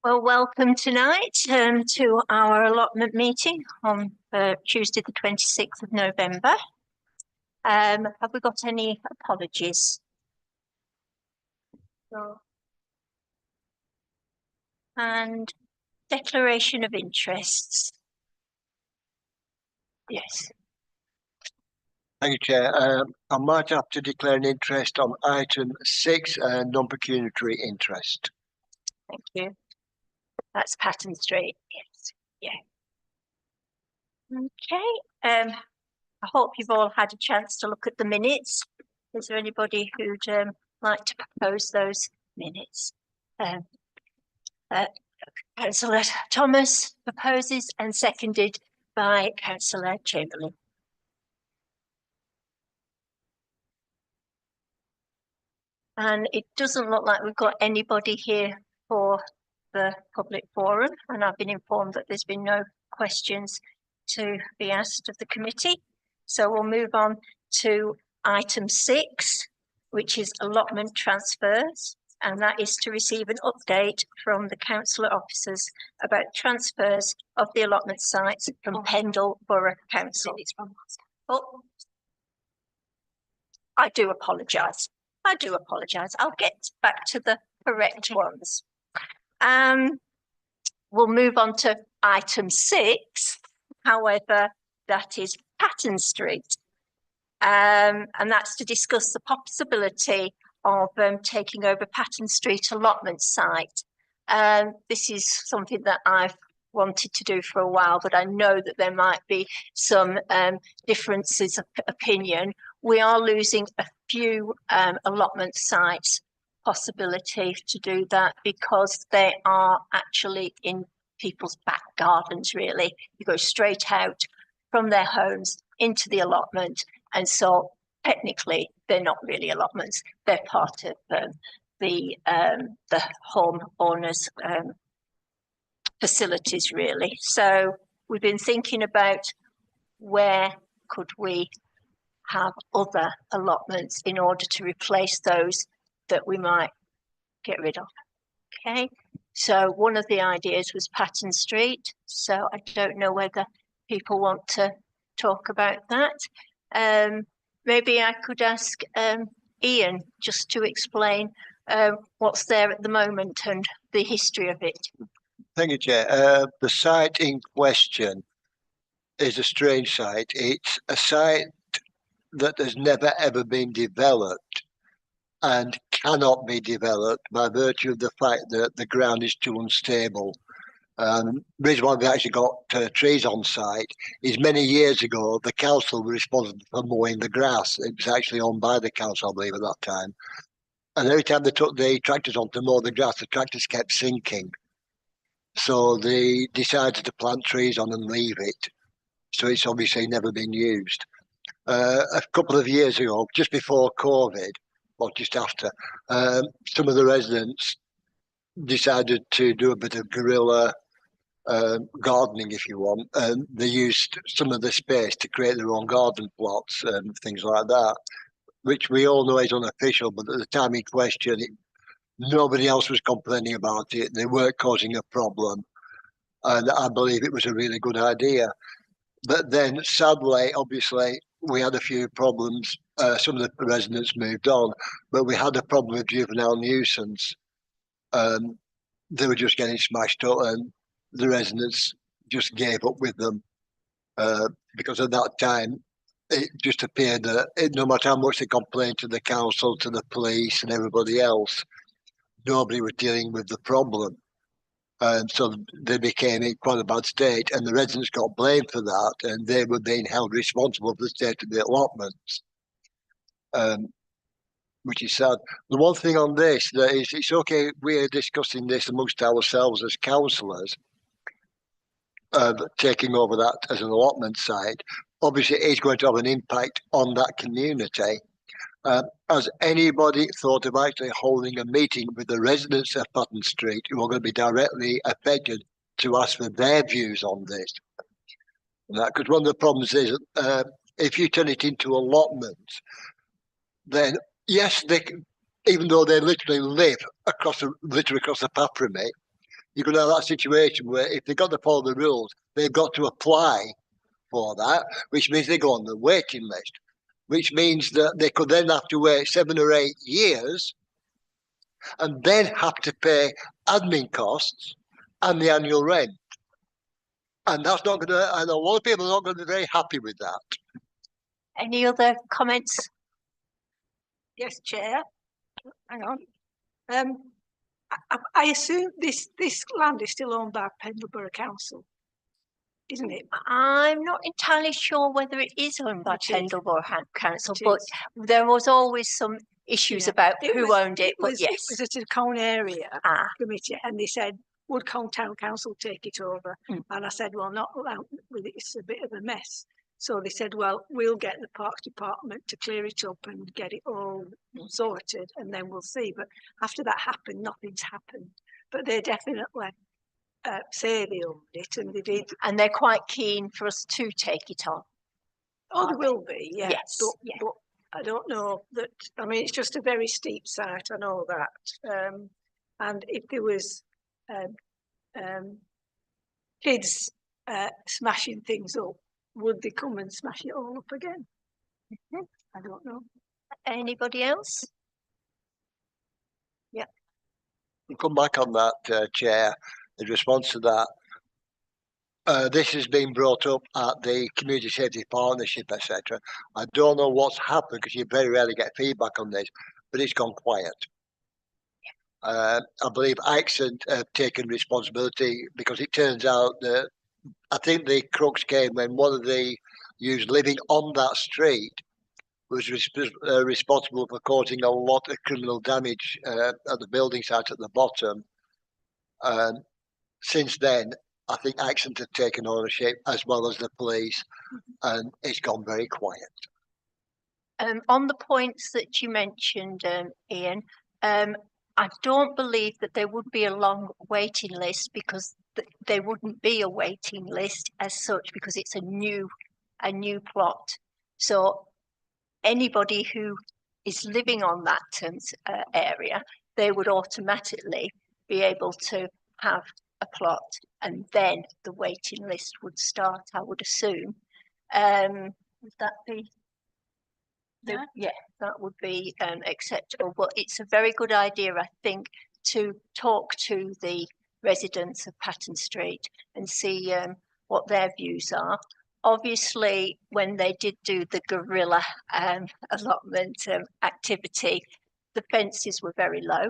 Well, welcome tonight to our allotment meeting on Tuesday, the 26th of November. Have we got any apologies? No. And declaration of interests? Yes. Thank you, Chair. I might have to declare an interest on item 6, non-pecuniary interest. Thank you. That's Patton Street. Yes. Yeah. Okay. I hope you've all had a chance to look at the minutes. Is there anybody who'd like to propose those minutes? Councillor Thomas proposes and seconded by Councillor Chamberlain. And it doesn't look like we've got anybody here for the public forum, and I've been informed that there's been no questions to be asked of the committee. So we'll move on to item 6, which is allotment transfers, and that is to receive an update from the councillor officers about transfers of the allotment sites from Pendle Borough Council. Oh, I do apologise. I'll get back to the correct ones. We'll move on to item 6. However, that is Patton Street. And that's to discuss the possibility of taking over Patton Street allotment site. This is something that I've wanted to do for a while, but I know that there might be some differences of opinion. We are losing a few allotment sites possibility to do that because they are actually in people's back gardens, really. You go straight out from their homes into the allotment, and so technically they're not really allotments, they're part of the home owners facilities, really. So we've been thinking about where could we have other allotments in order to replace those that we might get rid of. Okay, so one of the ideas was Patton Street. So I don't know whether people want to talk about that. Maybe I could ask Ian just to explain what's there at the moment and the history of it. Thank you, Chair. The site in question is a strange site. It's a site that has never ever been developed and cannot be developed by virtue of the fact that the ground is too unstable. The reason why we actually got trees on site is many years ago the council were responsible for mowing the grass. It was actually owned by the council, I believe, at that time. And every time they took the tractors on to mow the grass, the tractors kept sinking. So they decided to plant trees on and leave it. So it's obviously never been used. A couple of years ago, just before COVID, or just after, some of the residents decided to do a bit of guerrilla gardening, if you want, and they used some of the space to create their own garden plots and things like that, which we all know is unofficial, but at the time in question, nobody else was complaining about it. They weren't causing a problem, and I believe it was a really good idea. But then, sadly, obviously, we had a few problems. Some of the residents moved on, but we had a problem with juvenile nuisance. They were just getting smashed up, and the residents just gave up with them because at that time it just appeared that no matter how much they complained to the council, to the police, and everybody else, nobody was dealing with the problem. And so they became in quite a bad state, and the residents got blamed for that, and they were being held responsible for the state of the allotments, which is sad. The one thing on this, that is, it's okay, we're discussing this amongst ourselves as councillors, taking over that as an allotment site. Obviously, it is going to have an impact on that community. Has anybody thought of actually holding a meeting with the residents of Patton Street who are going to be directly affected to ask for their views on this? Because one of the problems is if you turn it into allotments, then yes, they, even though they literally live literally across the path from it, you're going to have that situation where if they've got to follow the rules, they've got to apply for that, which means they go on the waiting list, which means that they could then have to wait 7 or 8 years and then have to pay admin costs and the annual rent. And that's not going to, and a lot of people are not going to be very happy with that. Any other comments? Yes, Chair. Hang on. I assume this land is still owned by Pendle Borough Council, isn't it? I'm not entirely sure whether it is owned by It is. Pendle Borough Council, It but is. there was always some issues Yeah. about It who was- owned it, but yes. It was at a Cone area Ah, committee, and they said, would Cone Town Council take it over? Mm. And I said, well, not allowed with it, it's a bit of a mess. So they said, well, we'll get the Parks Department to clear it up and get it all sorted, and then we'll see. But after that happened, nothing's happened. But they definitely say they owned it, and they did. and they're quite keen for us to take it on. Oh, Are there they? will be, yeah. Yes, But, yeah. but I don't know that. I mean, it's just a very steep site. I know that. And if there was kids smashing things up, would they come and smash it all up again? I don't know. Anybody else? We'll come back on that, Chair, in response to that. This has been brought up at the Community Safety Partnership, etc. I don't know what's happened because you very rarely get feedback on this, but it's gone quiet. I believe Accent have taken responsibility because it turns out that I think the crux came when one of the youths living on that street was responsible for causing a lot of criminal damage at the building site at the bottom. Since then, I think Accent have taken ownership as well as the police, and it's gone very quiet. On the points that you mentioned, Ian, I don't believe that there would be a long waiting list because there wouldn't be a waiting list as such because it's a new plot. So anybody who is living on that area, they would automatically be able to have a plot, and then the waiting list would start, I would assume. Would that be? Yeah, that would be acceptable. But it's a very good idea, I think, to talk to the residents of Patton Street and see what their views are. Obviously, when they did do the guerrilla allotment activity, the fences were very low,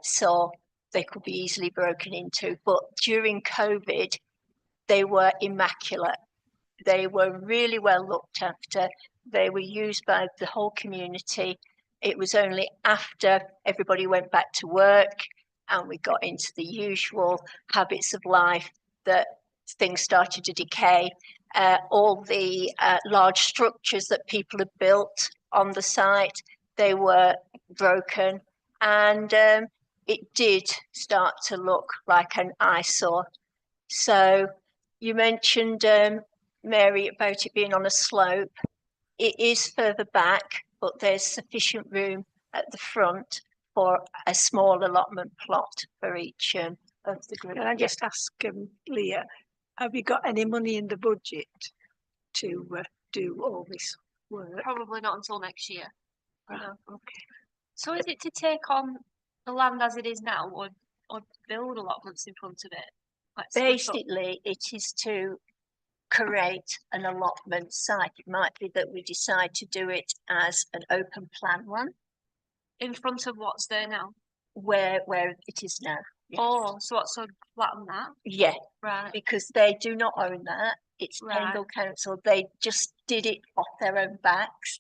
so they could be easily broken into. But during COVID, they were immaculate. They were really well looked after. They were used by the whole community. It was only after everybody went back to work and we got into the usual habits of life that things started to decay. All the large structures that people had built on the site, they were broken, and it did start to look like an eyesore. So you mentioned, Mary, about it being on a slope. It is further back, but there's sufficient room at the front for a small allotment plot for each of the group. Can I just ask Leah, have you got any money in the budget to do all this work? Probably not until next year. Right, No. okay. So is it to take on the land as it is now, or build allotments in front of it? Like split up Basically, it is to create an allotment site. It might be that we decide to do it as an open plan one, in front of what's there now? where it is now. Yes. Oh, so what's so flat on that? Yeah, Right. because they do not own that. It's Right. Pendle Council. They just did it off their own backs.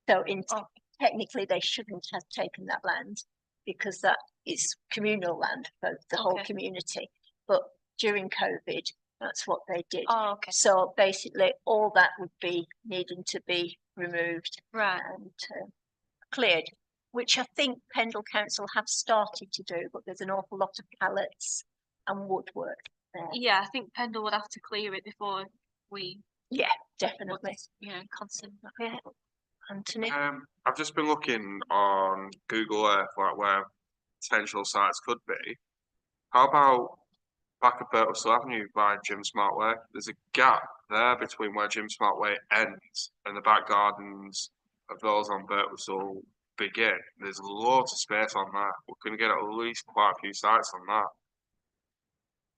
So Oh. technically they shouldn't have taken that land because that is communal land for the whole Okay. community. But during COVID, that's what they did. Oh, okay. So basically all that would be needing to be removed Right. and cleared, which I think Pendle Council have started to do, but there's an awful lot of pallets and woodwork there. Yeah, I think Pendle would have to clear it before we Yeah, would, definitely. consider. Yeah. Anthony? I've just been looking on Google Earth like where potential sites could be, How about back at Birtwhistle Avenue by Jim Smart Way? There's a gap there between where Jim Smart Way ends and the back gardens of those on Birtwhistle begin. There's loads of space on that. We're going to get at least quite a few sites on that.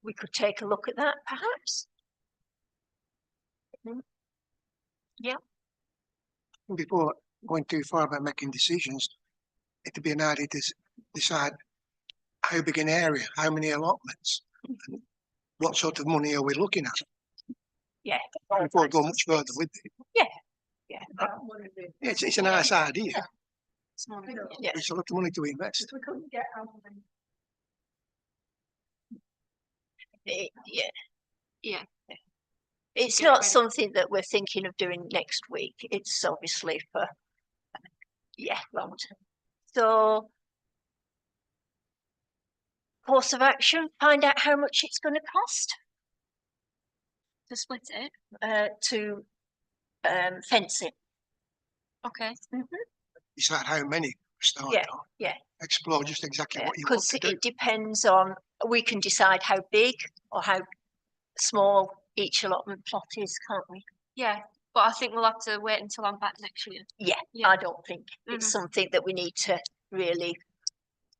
We could take a look at that, perhaps. Before going too far about making decisions, it'd be an idea to decide how big an area, how many allotments, and what sort of money are we looking at Yeah. before we go much further with it. Yeah. It's a nice idea. Yeah. It's a lot of money to invest. We couldn't get out of them. Yeah. Yeah. It's Get not ready. something that we're thinking of doing next week. It's obviously for, long term. So, course of action, find out how much it's going to cost To split it. to fence it. Okay. Decide how many to start Yeah, on. yeah. Explore just exactly what you want Because to do. it depends on, we can decide how big or how small each allotment plot is, can't we? Yeah, but I think we'll have to wait until I'm back next year. Yeah, Yeah. I don't think it's something that we need to really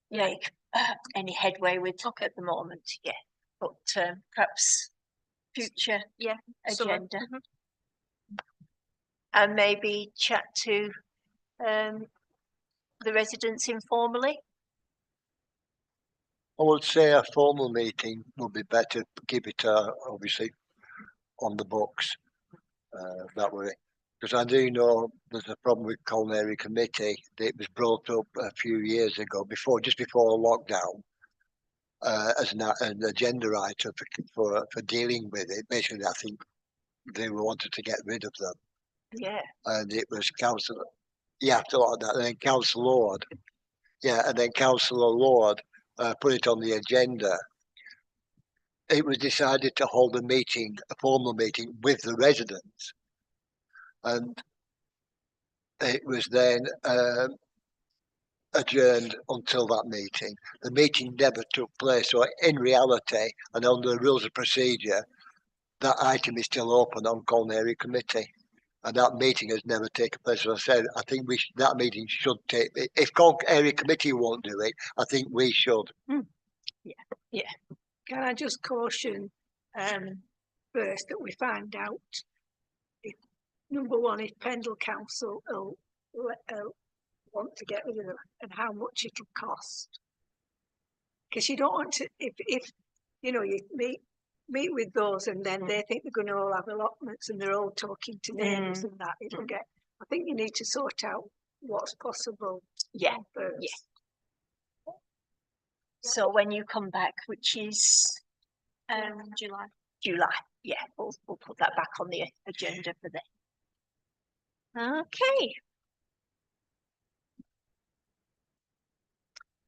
Yeah. make any headway with at the moment. Yeah, but perhaps future Summer. agenda, and maybe chat to the residents informally. I would say a formal meeting would be better. Keep it obviously on the books that way. Because I do know there's a problem with culinary committee. It was brought up a few years ago, just before lockdown, as an agenda item for dealing with it. Basically, I think they wanted to get rid of them, Yeah, and it was council. Yeah, after like that, and then Councillor Lord. Yeah, and then Councillor Lord put it on the agenda. It was decided to hold a formal meeting with the residents, and it was then adjourned until that meeting. The meeting never took place, so in reality, and under the rules of procedure, that item is still open on culinary committee, and that meeting has never taken place. As I said, I think that meeting should take. If culinary committee won't do it, I think we should. Can I just caution first that we find out if, number one, if Pendle Council will want to get rid of them and how much it'll cost. Because you don't want to, if you know, you meet with those and then they think they're going to all have allotments and they're all talking to neighbours and that, it'll get, I think you need to sort out what's possible yeah. first. So when you come back, which is July. July, yeah, we'll put that back on the agenda for then. Okay.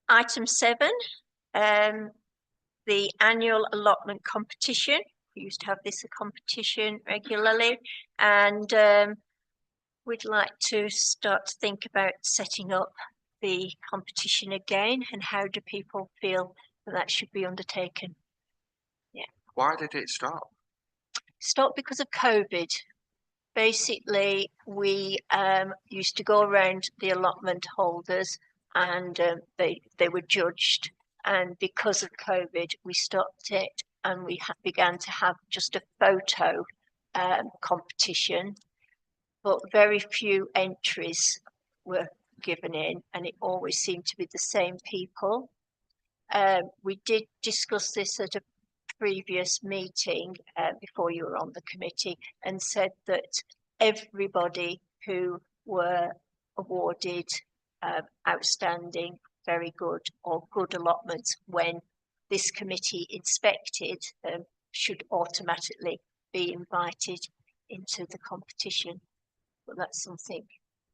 Item 7, the annual allotment competition. We used to have this a competition regularly, and we'd like to start to think about setting up the competition again, and how do people feel that should be undertaken? Why did it stop? Stop because of COVID. Basically, we used to go around the allotment holders, and they were judged. And because of COVID, we stopped it, and we began to have just a photo competition. But very few entries were given in, and it always seemed to be the same people. We did discuss this at a previous meeting before you were on the committee, and said that everybody who were awarded outstanding, very good, or good allotments when this committee inspected should automatically be invited into the competition. But that's something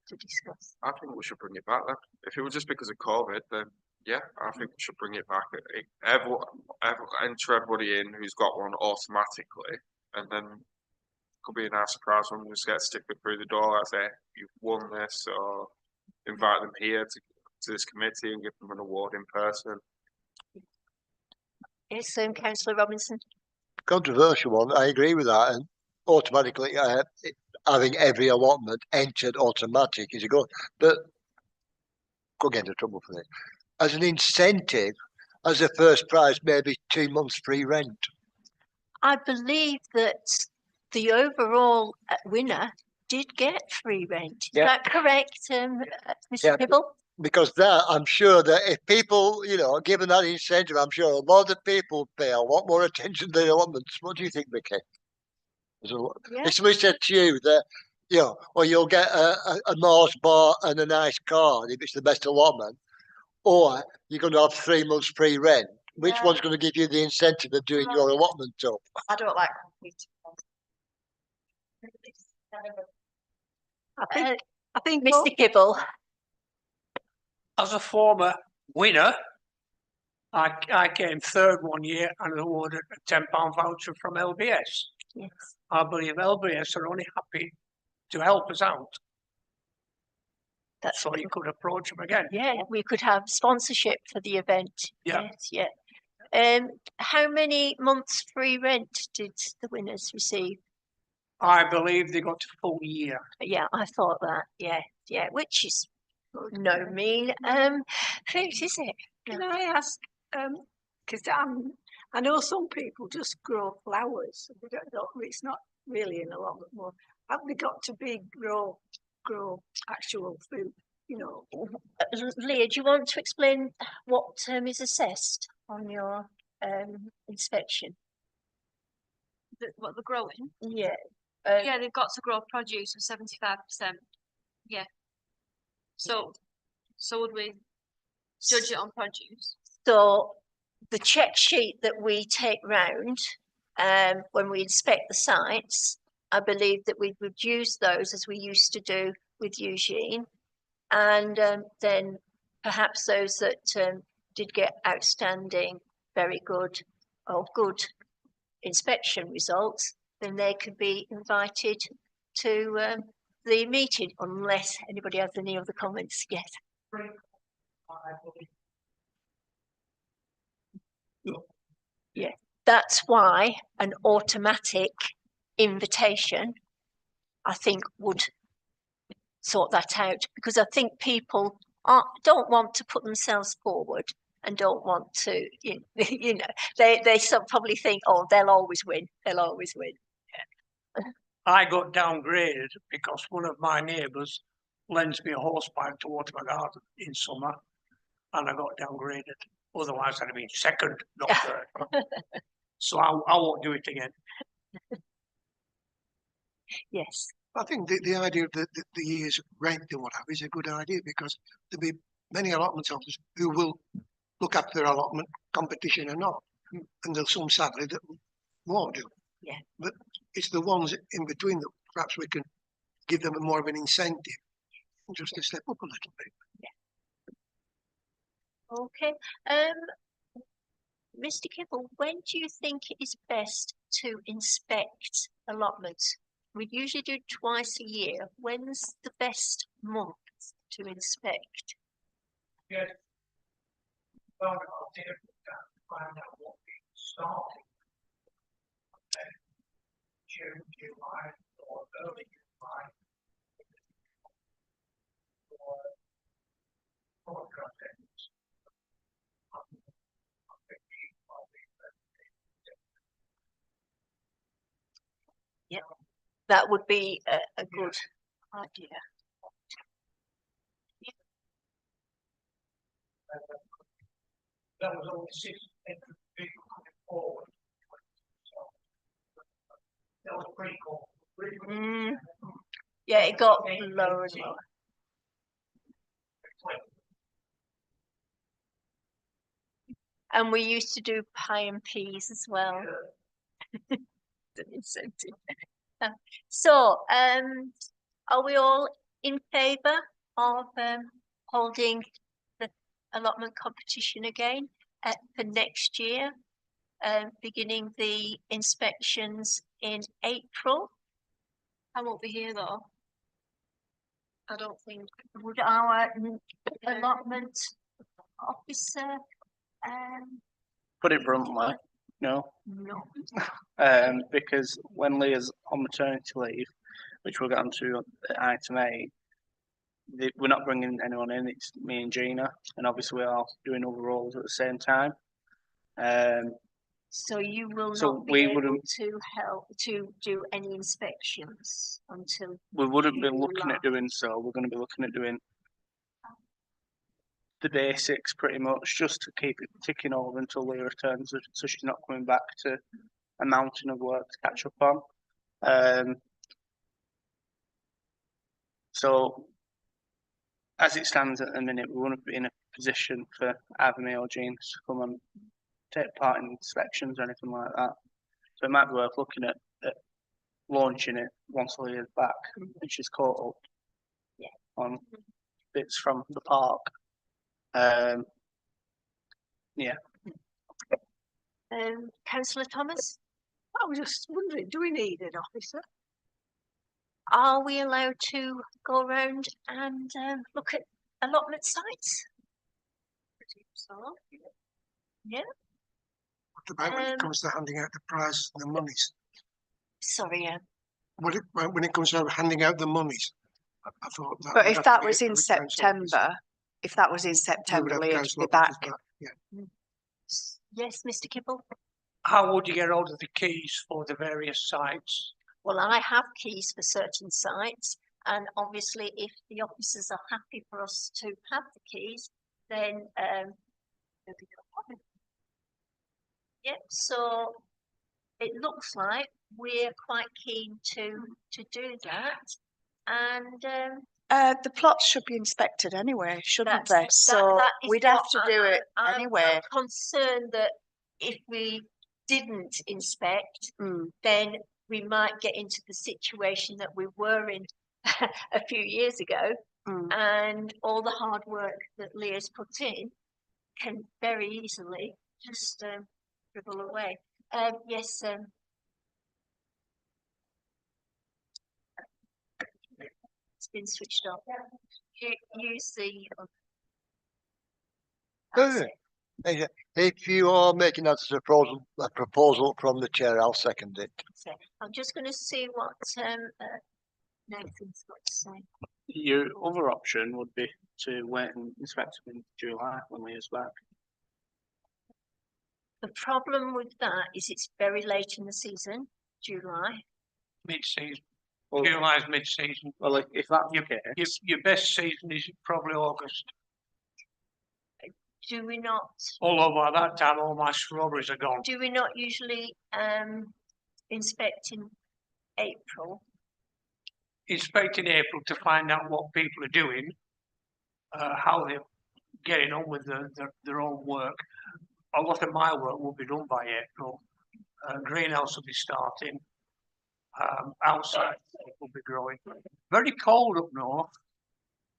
to discuss. I think we should bring it back then. If it was just because of COVID, then yeah, I think we should bring it back. Enter everybody in who's got one automatically, and then could be a nice surprise when we just get a sticker through the door that say you've won this, or invite them here to this committee and give them an award in person. Yes, Councillor Robinson. Controversial one. I agree with that. And automatically, having every allotment entered automatic is a good. But could get into trouble for it. As an incentive, as a first prize, maybe 2 months free rent. I believe that the overall winner did get free rent. Is Yeah. that correct, Mr. Yeah. Kibble? Because that, I'm sure that if people, given that incentive, I'm sure a lot of people pay a lot more attention to the allotments. What do you think, Vicky? Yeah. If somebody said to you that, or you'll get a Mars bar and a nice car if it's the best allotment, or you're going to have 3 months free rent, which Yeah. one's going to give you the incentive of doing your allotment up? I don't like I think Mr. Kibble. As a former winner, I came third one year and awarded a £10 voucher from LBS. Yes. I believe LBS are only happy to help us out, That's so you could approach them again. Yeah, we could have sponsorship for the event. Yeah. Yes, yeah. How many months free rent did the winners receive? I believe they got a full year. Yeah, I thought that. Yeah, which is no mean feat, is it? Can I ask, because I know some people just grow flowers. They don't know, it's not really an allotment more. Have they got to be grow actual food? Leah, do you want to explain what is assessed on your inspection? What they're growing. Yeah. Yeah, they've got to grow produce of 75%. Yeah. So would we judge it on produce? So the check sheet that we take round when we inspect the sites, I believe that we would use those as we used to do with Eugene, and then perhaps those that did get outstanding, very good or good inspection results, then they could be invited to the meeting, unless anybody has any other comments. Yes. Yeah, that's why an automatic invitation, I think, would sort that out, because I think people don't want to put themselves forward and don't want to, they probably think, oh, they'll always win. I got downgraded because one of my neighbours lends me a horse pipe to water my garden in summer, and I got downgraded. Otherwise, I'd have been second, not third. So I won't do it again. Yes. I think the idea of the year's rent and what have is a good idea, because there'll be many allotment holders who will look after their allotment, competition or not, and there's some sadly that won't do. Yeah. But it's the ones in between that perhaps we can give them more of an incentive just to step up a little bit. Okay. Mr. Kibble, when do you think it is best to inspect allotments? We usually do twice a year. When's the best month to inspect? Yes. Find out what we started. June, July, or early July. Or That would be a good idea. that was only 6 people coming forward. That was pretty cool. Yeah, it got lower and lower. And we used to do pie and peas as well. The incentive. So, are we all in favour of holding the allotment competition again for next year, beginning the inspections in April? I won't be here though. I don't think. Would our allotment officer put it bluntly, no. No. Because when Leah's on maternity leave, which we'll get onto at item 8, we're not bringing anyone in. It's me and Gina, and obviously we are doing other roles at the same time. So you will So not be we able wouldn't- to help to do any inspections until We wouldn't be looking July. at doing so. We're going to be looking at doing the basics pretty much, just to keep it ticking over until Leah returns, so she's not coming back to a mountain of work to catch up on. So as it stands at the minute, we wouldn't be in a position for either me or Jean to come and take part in inspections or anything like that. So it might be worth looking at launching it once Leah's back and she's caught up Yeah. on bits from the park. Yeah. Councillor Thomas, I was just wondering, do we need an officer? are we allowed to go around and look at allotment sites? So, What about when it comes to handing out the prizes and the monies? Sorry, When it comes to handing out the monies, I thought that. But would if have that to was be in a council officer. September, if that was in We would September, have Leah'd council be officers back. Yeah. yes, Mr. Kibble. How would you get hold of the keys for the various sites? Well, I have keys for certain sites, and obviously, if the officers are happy for us to have the keys, then there'll be no problem. Yep. So it looks like we're quite keen to do that, and The plots should be inspected anyway, shouldn't That's- they? So that is we'd have what to do it I'm anyway. concerned that if we didn't inspect, Mm. then we might get into the situation that we were in a few years ago, Mm. and all the hard work that Leah's put in can very easily just dribble away. Yes, it's been switched off. Use the. If you are making that as a proposal from the chair, I'll second it. So I'm just going to see what Nathan's got to say. Your other option would be to wait and inspect them in July when Leah's back. The problem with that is it's very late in the season, July. Mid-season, Well, July's mid-season. well, if that's the case, Your best season is probably August. Do we not? Although by that time all my strawberries are gone. Do we not usually inspect in April? Inspect in April to find out what people are doing, how they're getting on with their own work. A lot of my work will be done by April. Greenhouse will be starting. Outside will be growing. Very cold up north.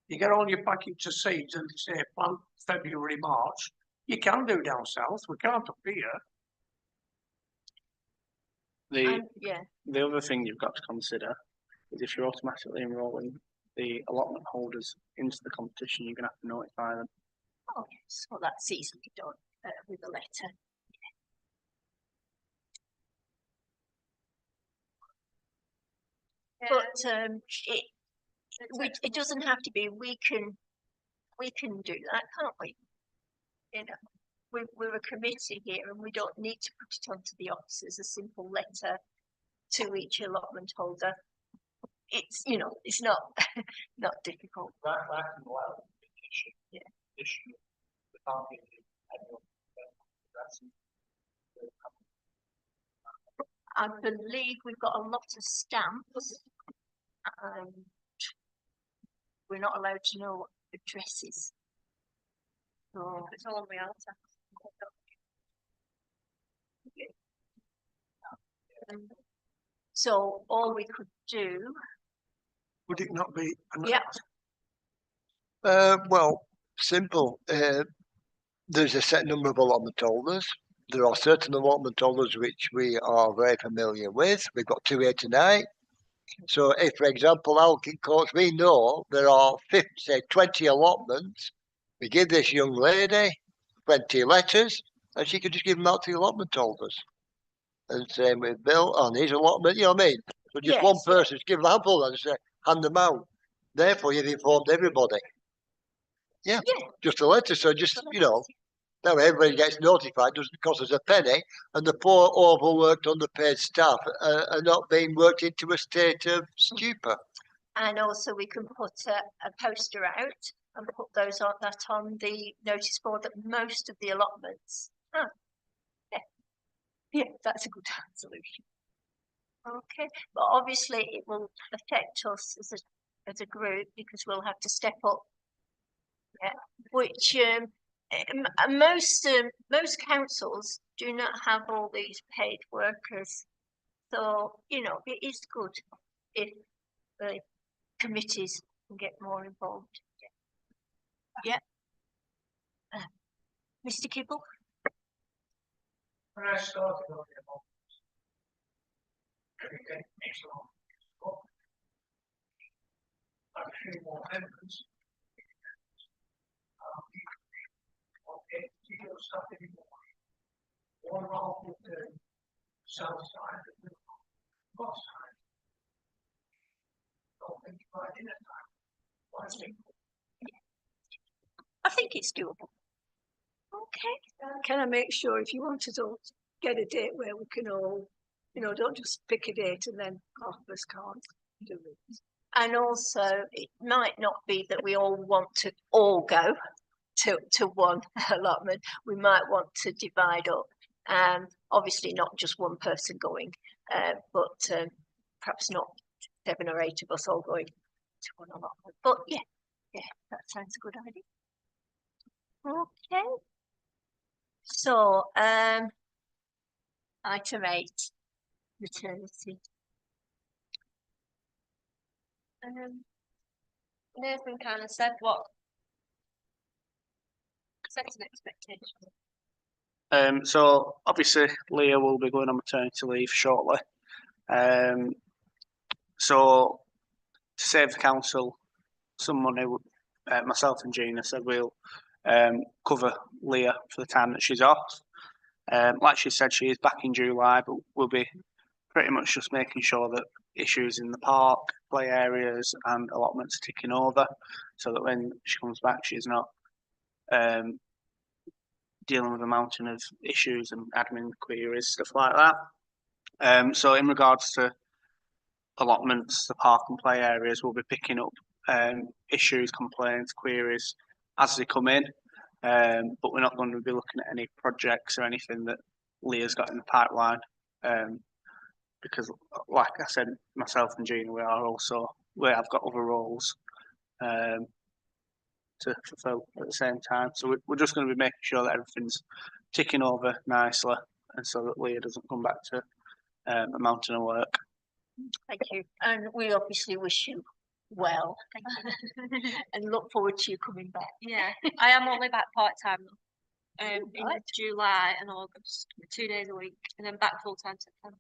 You get all your packets of seeds and say plant February, March. You can do down south. We can't up here. Yeah. the other thing you've got to consider is if you're automatically enrolling the allotment holders into the competition, you're going to have to notify them. Oh yes. Well, that's easily done with a letter. Yeah. But it doesn't have to be. We can do that, can't we? You know, we're a committee here, and we don't need to put it onto the officers. A simple letter to each allotment holder. It's it's not not difficult. Yeah. I believe we've got a lot of stamps. We're not allowed to know addresses. So it's all on the outside. So all we could do. Would it not be? Yeah. Well, simple. There's a set number of allotment holders. There are certain allotment holders which we are very familiar with. We've got 2 here tonight. So if, for example, Alkin Courts, we know there are 20 allotments. We give this young lady 20 letters. and she could just give them out to the allotment holders. And same with Bill on his allotment, you know what I mean? So just one Yes, yeah. person, just give them a handful and say, hand them out. Therefore, you've informed everybody. Yeah, Yeah. just a letter. So just, you know, that way everybody gets notified, doesn't cost us a penny, and the poor, overworked, underpaid staff are not being worked into a state of stupor. And also we can put a poster out and put that on the notice board that most of the allotments have. Yeah. Yeah, that's a good solution. Okay, but obviously it will affect us as a group because we'll have to step up. Yeah, which most councils do not have all these paid workers. So, you know, it is good if the committees can get more involved. Yeah. Mr. Kibble? When I started on the allotments, everything makes a lot of sense. I'm sure more members. Okay, you don't stop anymore. One off with the south side of the north side. Don't think about it at time. One thing. I think it's doable. Okay. Can I make sure if you want us all to get a date where we can all, you know, don't just pick a date and then half of us can't do it. And also, it might not be that we all want to all go to one allotment. We might want to divide up. Obviously not just one person going, but perhaps not 7 or 8 of us all going to one allotment. But yeah, that sounds a good idea. Okay. So, item 8, maternity. Nathan kind of said what set an expectation. So obviously Leah will be going on maternity leave shortly. So to save the council some money, myself and Gina said we'll cover Leah for the time that she's off. Like she said, she is back in July, but we'll be pretty much just making sure that issues in the park, play areas and allotments are ticking over so that when she comes back, she's not dealing with a mountain of issues and admin queries, stuff like that. So in regards to allotments, the park and play areas, we'll be picking up issues, complaints, queries as they come in. But we're not going to be looking at any projects or anything that Leah's got in the pipeline. Because like I said, myself and Gina, we have got other roles to fulfill at the same time. So we're just going to be making sure that everything's ticking over nicely and so that Leah doesn't come back to a mountain of work. Thank you. And we obviously wish you well. Thank you. And look forward to you coming back. Yeah, I am only back part-time in July and August, 2 days a week, and then back full-time September.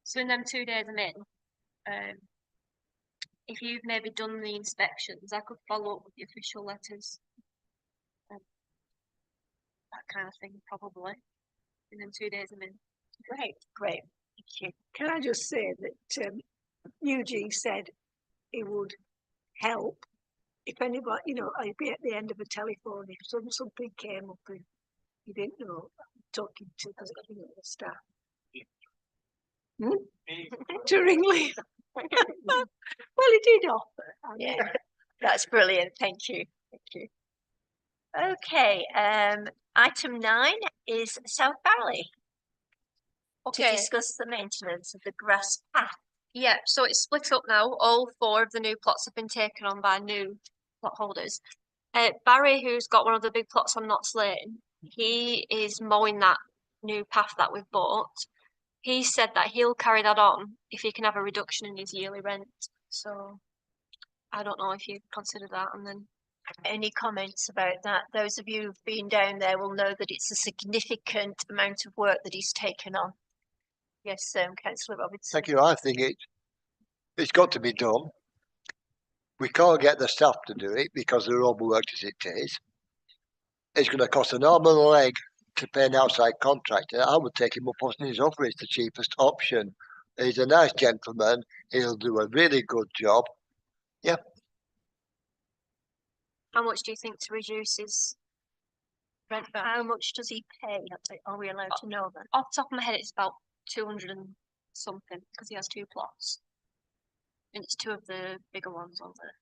So in them 2 days I'm in, if you've maybe done the inspections, I could follow up with the official letters. That kind of thing, probably. In them 2 days I'm in. Great. Thank you. Can I just say that Eugene said it would help if anybody, you know, I'd be at the end of a telephone if something came up and you didn't know, talking to the staff. To ring Leah. Well, he did offer. Yeah, that's brilliant. Thank you. Okay, item 9 is South Valley. To discuss the maintenance of the grass path. Yeah, so it's split up now. All 4 of the new plots have been taken on by new plot holders. Barry, who's got one of the big plots on Knott's Lane, he is mowing that new path that we've bought. He said that he'll carry that on if he can have a reduction in his yearly rent. So I don't know if you consider that. And then any comments about that? Those of you who've been down there will know that it's a significant amount of work that he's taken on. Yes, Councillor Robertson. Thank you. I think it's got to be done. We can't get the staff to do it because they're overworked as it is. It's going to cost an arm and a leg to pay an outside contractor, I would take him up on his offer. It's the cheapest option. He's a nice gentleman. He'll do a really good job. How much do you think to reduce his rent back? How much does he pay? Are we allowed to know that? Off the top of my head, it's about 200 and something because he has 2 plots. And it's 2 of the bigger ones on there.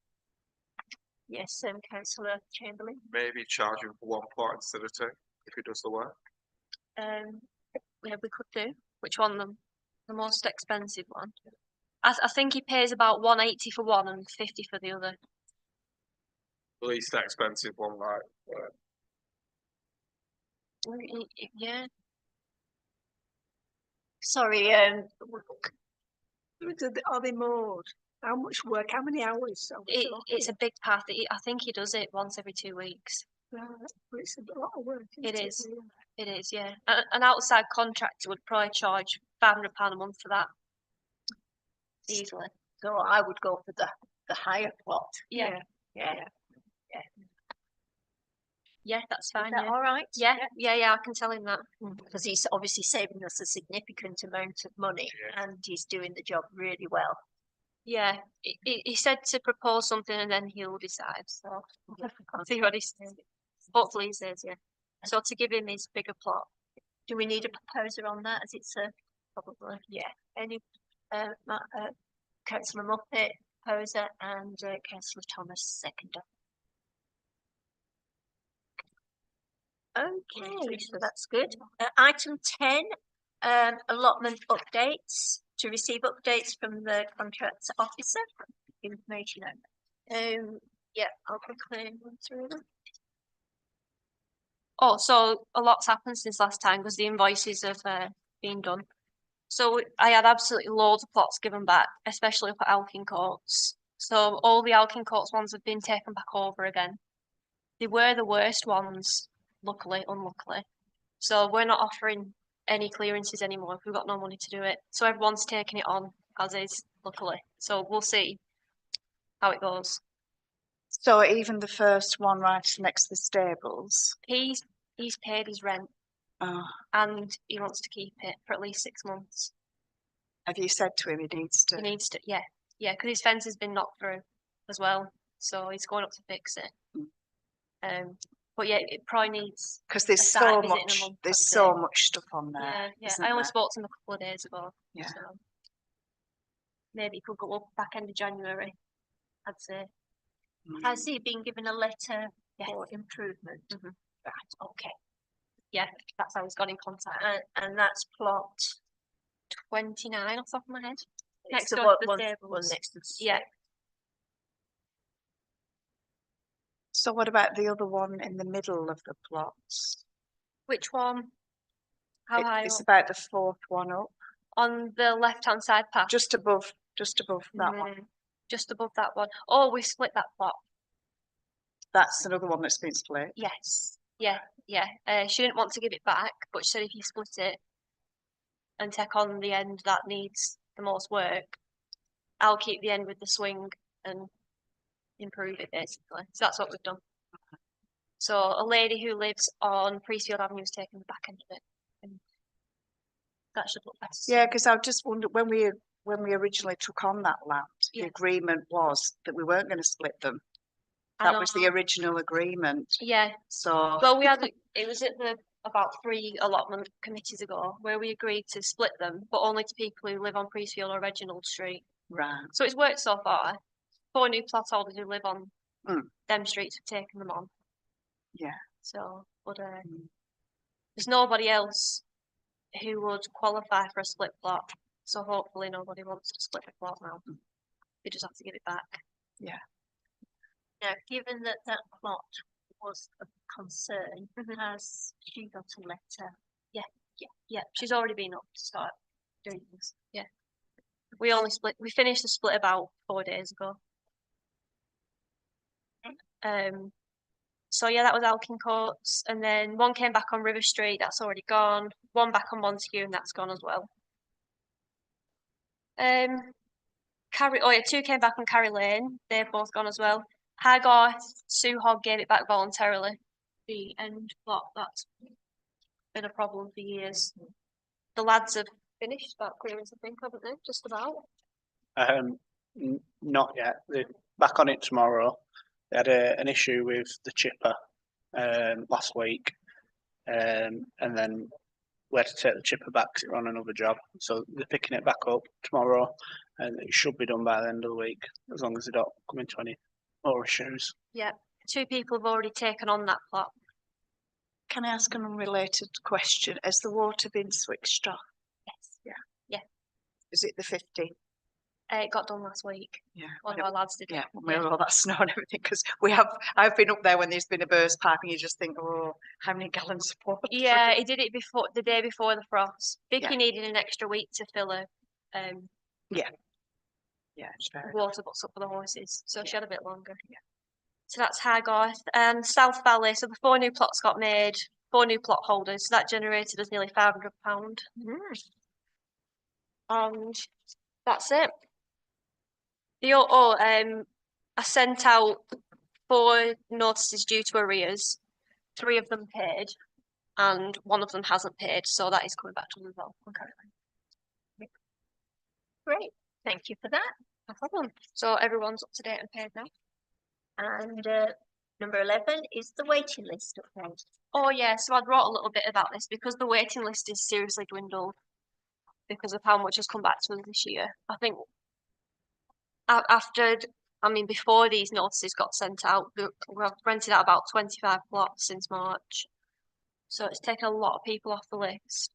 Yes, Councillor Chamberlain. Maybe charge him for 1 plot instead of 2 if he does the work. Yeah, we could do. Which one? The most expensive one. I think he pays about 180 for one and 50 for the other. The least expensive one, like Yeah. Sorry, Are they mowed? How much work? How many hours? Are we talking? It's a big path. I think he does it once every 2 weeks. Right, but it's a lot of work. It isn't is. really? It is, yeah. An outside contractor would probably charge £500 a month for that. Easily. so I would go for the higher plot. Yeah. Yeah. Yeah, that's Is fine. that Yeah. all right? Yeah, I can tell him that. Because he's obviously saving us a significant amount of money and he's doing the job really well. Yeah, he said to propose something and then he'll decide. So I'll see what he says. Hopefully he says, yeah. So to give him his bigger plot. Do we need a proposer on that as it's a, Probably. yeah, any, Councillor Muppet, proposer and Councillor Thomas, seconder. Okay, so that's good. Item 10, allotment updates. To receive updates from the contracts officer. Information only. Yeah, I'll quickly run through them. Oh, so a lot's happened since last time because the invoices have been done. So I had absolutely loads of plots given back, especially up at Alkin Courts. So all the Alkin Courts ones have been taken back over again. They were the worst ones, luckily, unluckily. So we're not offering any clearances anymore if we've got no money to do it. So everyone's taking it on as is, luckily. So we'll see how it goes. So even the first one right next to the stables. He's paid his rent Oh, and he wants to keep it for at least 6 months. have you said to him he needs to? He needs to, yeah, because his fence has been knocked through as well. So he's going up to fix it. But yeah, it probably needs. Because there's a site so visit in a much. month, There's I'd so say. much stuff on there. Yeah. isn't I only there? spoke to him a couple of days ago. Yeah. So maybe it could go up back end of January, I'd say. Has he been given a letter Yes. for improvement? Mhm. Right, okay. Yeah, that's how he's got in contact. And that's plot. 29 off the top of my head. It's Next the door to the one stables. next to the Yeah. So what about the other one in the middle of the plots? Which one? How high It's up? about the fourth one up, On the left-hand side path. just above that one. Just above that one. Oh, we split that plot. That's another one that's been split. Yes. Yeah. She didn't want to give it back, but she said if you split it and take on the end that needs the most work, I'll keep the end with the swing and improve it basically. So that's what we've done. So a lady who lives on Priestfield Avenue is taking the back end of it. And that should look better. Yeah, because I just wondered when we originally took on that land, Yeah. the agreement was that we weren't going to split them. I That was the know. original agreement. Yeah. So Well, it was at about 3 allotment committees ago where we agreed to split them, but only to people who live on Priestfield or Reginald Street. right, So it's worked so far. 4 new plot holders who live on Mm. them streets have taken them on. yeah. So, but there's nobody else who would qualify for a split plot. So hopefully nobody wants to split the plot now. They just have to give it back. Now, given that that plot was of concern, has she got a letter? Yeah, she's already been up to start doing things. Yeah. We finished the split about 4 days ago. So yeah, that was Alkin Courts, and then one came back on River Street, that's already gone. One back on Montague, and that's gone as well. 2 came back on Carry Lane, they've both gone as well. Hagar, Sue Hogg gave it back voluntarily. The end plot, that's been a problem for years. The lads have finished that clearance, I think, haven't they? Just about. Not yet. They're back on it tomorrow. They had an issue with the chipper last week, and then we had to take the chipper back 'cause it ran another job. So they're picking it back up tomorrow, and it should be done by the end of the week, as long as they don't come into any more issues. Yeah, 2 people have already taken on that plot. Can I ask an unrelated question? Has the water been switched off? Yes. Yeah. Yeah. Is it the 50? It got done last week. Yeah. One of our lads did Yeah, it. with all that snow and everything, because I've been up there when there's been a burst pipe and you just think, oh, how many gallons of water? Yeah, he did it before the day before the frost. Vicky Yeah. needed an extra week to fill her Yeah, it's fair enough. water butts up for the horses, so she had a bit longer. Yeah. So that's Highgarth. South Valley. So the 4 new plots got made, 4 new plot holders. So that generated us nearly £500. And that's it. I sent out 4 notices due to arrears. 3 of them paid, and 1 of them hasn't paid. So that is coming back to us as well. Okay. Great, thank you for that. No problem. So everyone's up to date and paid now. And number 11 is the waiting list update. Oh yeah, so I wrote a little bit about this because the waiting list is seriously dwindled because of how much has come back to us this year. I think before these notices got sent out, we've rented out about 25 plots since March. So it's taken a lot of people off the list.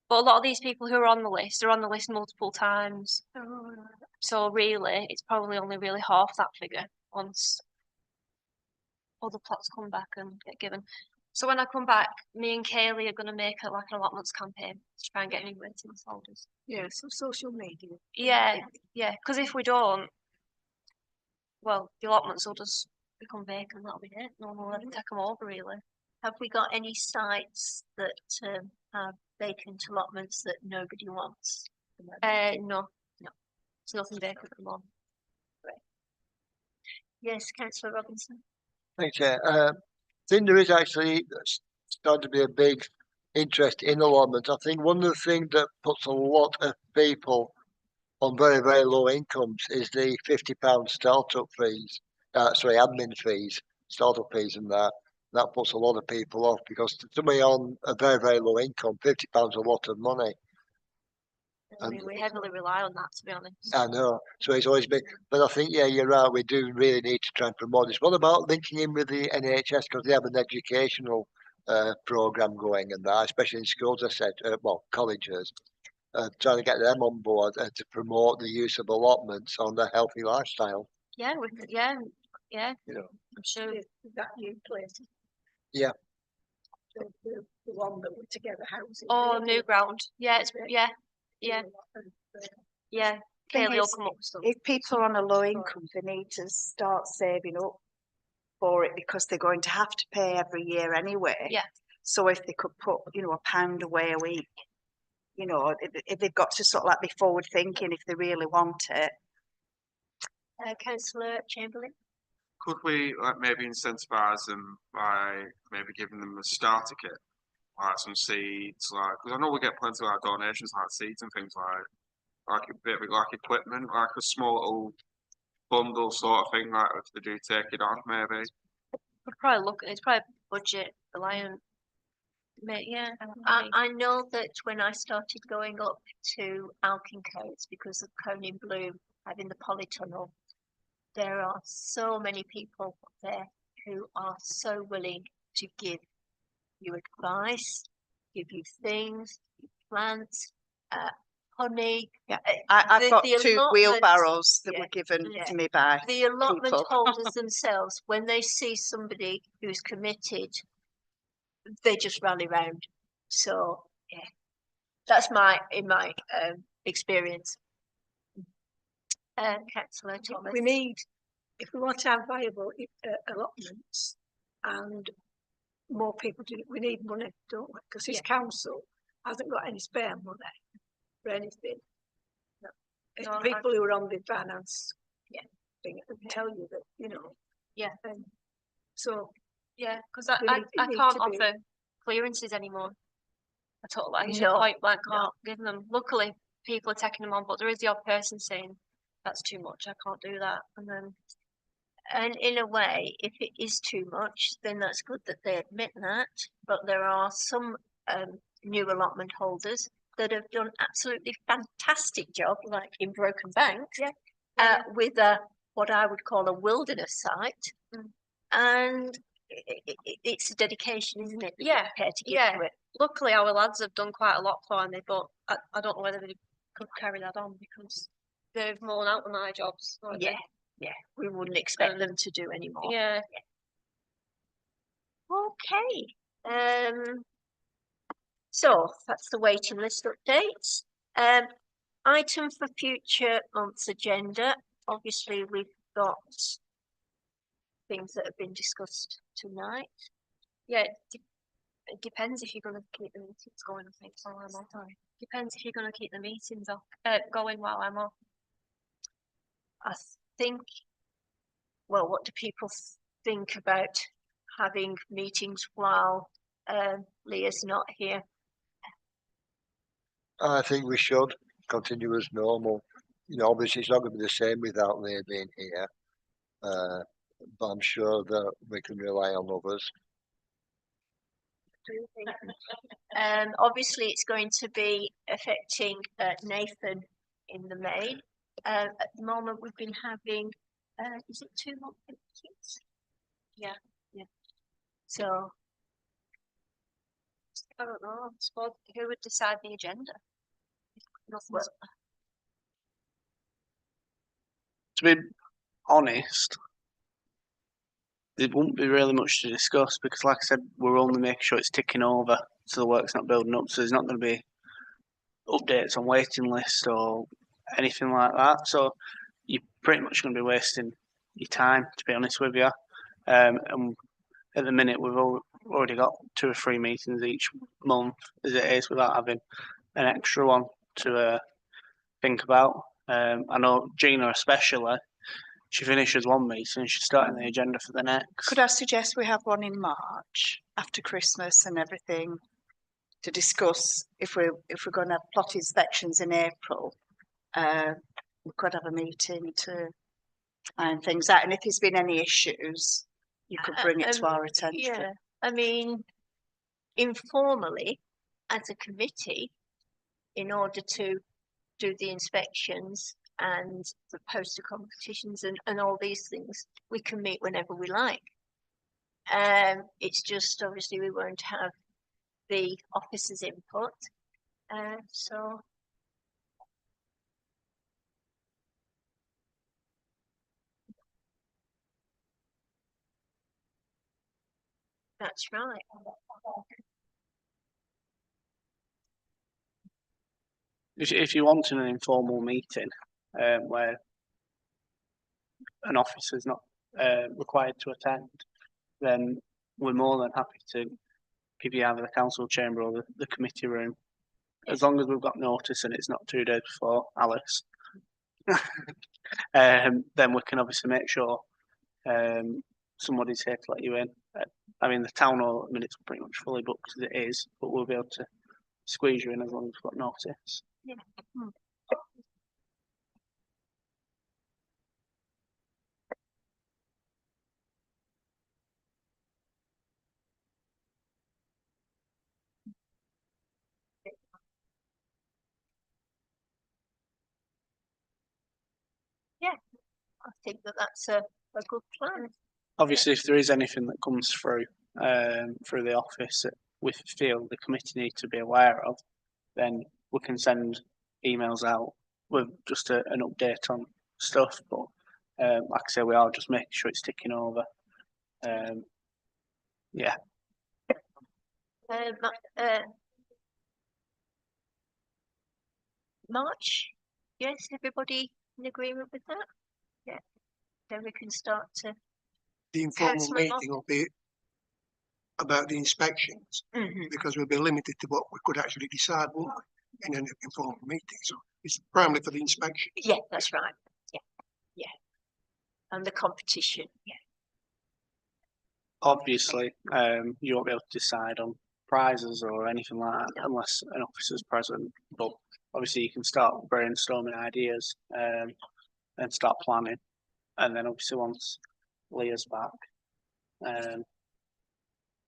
But a lot of these people who are on the list are on the list multiple times. So really, it's probably only really half that figure once all the plots come back and get given. So when I come back, me and Kaylee are going to make an allotments campaign to try and get new waiting list holders. Yeah, so social media. Yeah, because if we don't, well, the allotments will just become vacant, that'll be it. No one will ever take them over, really. Have we got any sites that have vacant allotments that nobody wants? No. There's nothing vacant at the moment. Yes, Councillor Robinson. Thanks, Chair. I think there is actually starting to be a big interest in allotments. I think one of the things that puts a lot of people on very, very low incomes is the £50 startup fees. Admin fees, startup fees, and that puts a lot of people off because to somebody on a very, very low income, £50 is a lot of money. We heavily rely on that, to be honest. I know, so it's always been, but I think, yeah, you're right, we do really need to try and promote this. What about linking in with the NHS, because they have an educational programme going and that, especially in schools, I said, colleges, trying to get them on board to promote the use of allotments on the healthy lifestyle. Yeah, yeah. You know. I'm sure. Is that new place? Yeah. The one that we're together housing. Oh, new ground. Yeah, yeah. Thing Kaylee will is, come up with something. If people are on a low income, they need to start saving up for it because they're going to have to pay every year anyway. Yeah. So if they could put, £1 away a week, if they've got to sort of like be forward thinking if they really want it. Councillor Chamberlain. Could we maybe incentivise them by maybe giving them a starter kit, like some seeds, because I know we get plenty of donations like seeds and things like a bit of equipment, like a small little bundle sort of thing, like if they do take it on, maybe. We'd probably it's probably budget reliant. Yeah. I know that when I started going up to Alkincoats because of Cone in Blue having the polytunnel, there are so many people up there who are so willing to give you advice, give you things, plants, honey. Yeah, I've got the 2 allotment- wheelbarrows that yeah, were given yeah. to me by The allotment people. holders themselves, when they see somebody who's committed, they just rally round. So yeah, that's my experience. Councillor Thomas. We need, if we want to have viable allotments and more people do it, we need money, don't we? Because this council hasn't got any spare money for anything. If No, people who are on the finance thing tell you that, Yeah. So Yeah, because You I need- you need can't to be- offer clearances anymore. I totally like you No, point blank no. can't give them. Luckily, people are taking them on, but there is the odd person saying that's too much. I can't do that, and then And in a way, if it is too much, then that's good that they admit that. But there are some new allotment holders that have done absolutely fantastic job, like in Broken Banks, with a what I would call a wilderness site, and it's a dedication, isn't it? that you're Yeah, prepared to give yeah. to it. luckily our lads have done quite a lot for me, but I don't know whether they could carry that on because they've mown out of my jobs. haven't they? Yeah, we wouldn't expect them to do any more. Yeah. Okay. So that's the waiting list updates. Item for future month's agenda. Obviously, we've got things that have been discussed tonight. Yeah, it depends if you're going to keep the meetings going. I think while I'm off. Depends if you're going to keep the meetings off going while I'm off. I think. Well, what do people think about having meetings while Leah's not here? I think we should continue as normal. You know, obviously it's not going to be the same without Leah being here. But I'm sure that we can rely on others. Obviously, it's going to be affecting Nathan in the main. At the moment, we've been having, is it 2 months? Yeah. So, I don't know. I suppose who would decide the agenda? well, To be honest, there won't be really much to discuss because, like I said, we're only making sure it's ticking over, so the work's not building up. So there's not going to be updates on waiting list or anything like that. So you're pretty much going to be wasting your time, to be honest with you. And at the minute, we've already got 2 or 3 meetings each month as it is, without having an extra one to think about. I know Gina especially, she finishes one meeting and she's starting the agenda for the next. Could I suggest we have one in March after Christmas and everything to discuss if we're going to have plot inspections in April? We could have a meeting to iron things out, and if there's been any issues, you could bring it to our attention. yeah, I mean, informally, as a committee, in order to do the inspections and the poster competitions and all these things, we can meet whenever we like. It's just obviously we won't have the officers' input. So that's right. If you want an informal meeting where an officer's not required to attend, then we're more than happy to give you either the council chamber or the committee room, as long as we've got notice and it's not 2 days before Alice. Then we can obviously make sure somebody's here to let you in. I mean, the town hall, I mean, it's pretty much fully booked as it is, but we'll be able to squeeze you in as long as we've got notice. Yeah. I think that's a good plan. Obviously, if there is anything that comes through the office that we feel the committee need to be aware of, then we can send emails out with just an update on stuff. But like I say, we are just making sure it's ticking over. Yeah. March, yes, everybody in agreement with that? Yeah, then we can start to. The informal Councillor Moss? meeting will be about the inspections because we'll be limited to what we could actually decide, won't we, in an informal meeting. So it's primarily for the inspection. Yeah, that's right. Yeah. And the competition, yeah. Obviously, you won't be able to decide on prizes or anything like that unless an officer's present. But obviously you can start brainstorming ideas and start planning. And then obviously once Leah's back,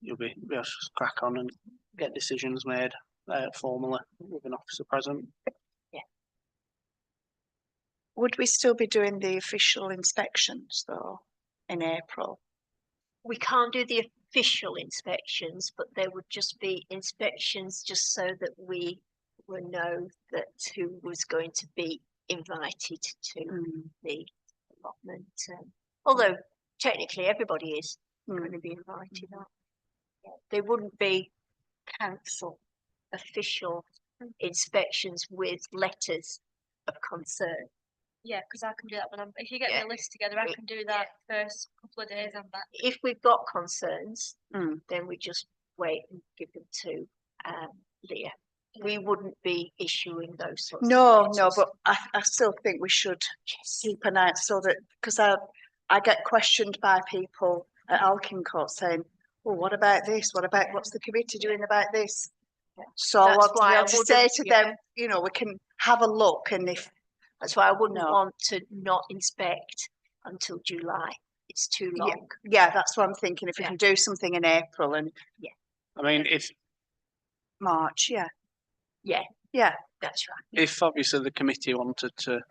you'll be able to just crack on and get decisions made formally with an officer present. Would we still be doing the official inspections though in April? We can't do the official inspections, but there would just be inspections just so that we will know that who was going to be invited to the allotment. Although technically everybody is going to be invited. There wouldn't be council official inspections with letters of concern. Yeah, because I can do that when I'm. If you get me a list together, I can do that first couple of days. I'm back. If we've got concerns, then we just wait and give them to Leah. We wouldn't be issuing those sorts of letters. No, but I still think we should keep an eye so that, because I get questioned by people at Alkincourt saying, well, what about this? What's the committee doing about this? So I That's want to why be I able to say wouldn't- to them, you know, we can have a look, and if That's why I wouldn't No. want to not inspect until July. It's too long. yeah, that's what I'm thinking. If we Yeah. can do something in April and I mean, if March, That's right. if obviously the committee wanted to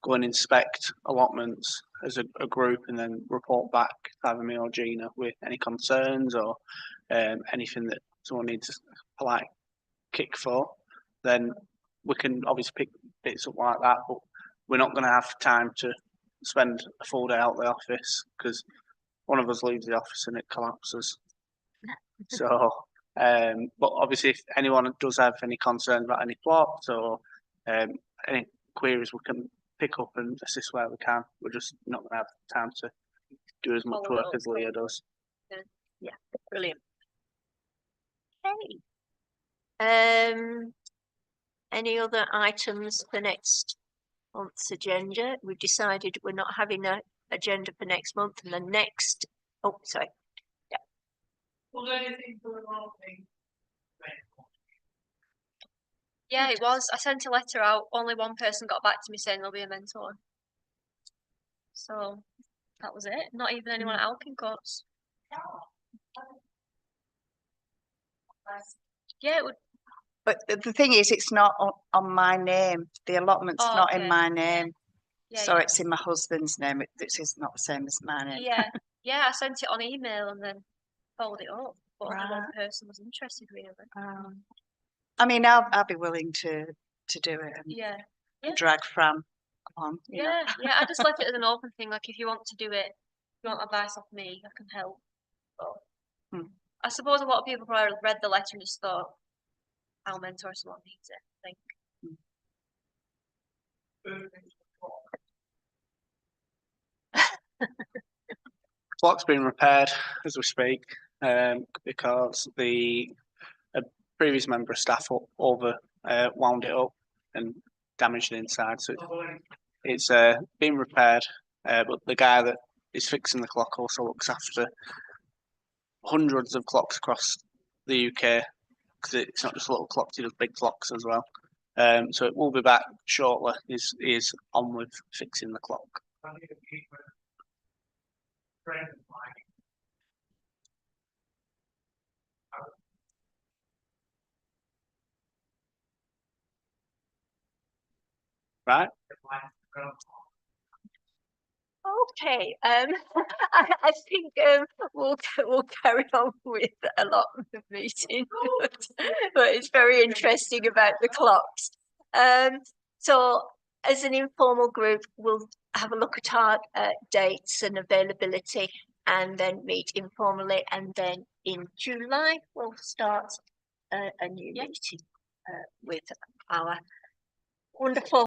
go and inspect allotments as a group and then report back to either me or Gina with any concerns or anything that someone needs a polite kick for, then we can obviously pick bits up like that, but we're not going to have time to spend a full day out the office because one of us leaves the office and it collapses. So, but obviously if anyone does have any concerns about any plots or any queries, we can pick up and assist where we can. We're just not going to have time to do as much Follow it work up, as Leah does. Brilliant. Okay. Any other items for next month's agenda? We've decided we're not having an agenda for next month, and the next. Oh, sorry. Was there anything going on? Yeah, it was. I sent a letter out. Only one person got back to me saying there'll be a mentor. So that was it. Not even anyone at Alkincourts. Yeah, it would. but the thing is, it's not on my name. The allotment's Oh, not okay. in my name, Yeah, so yeah. it's in my husband's name. This is not the same as my name. Yeah, yeah. I sent it on email and then followed it up. But only one Right. person was interested, really. I mean, I'll be willing to do it and Yeah, drag Fran along. You know. yeah. I just left it as an open thing. Like, if you want to do it, if you want advice off me, I can help. But I suppose a lot of people probably read the letter and just thought, "I'll mentor someone who needs it." I think. Clock's been repaired as we speak because the previous member of staff over wound it up and damaged the inside. So it's been repaired, but the guy that is fixing the clock also looks after hundreds of clocks across the UK because it's not just little clocks; he does big clocks as well. So it will be back shortly. He's on with fixing the clock. Right? Okay. I think we'll carry on with a lot of the meeting, but it's very interesting about the clocks. So as an informal group, we'll have a look at our dates and availability, and then meet informally, and then in July we'll start a new meeting with our wonderful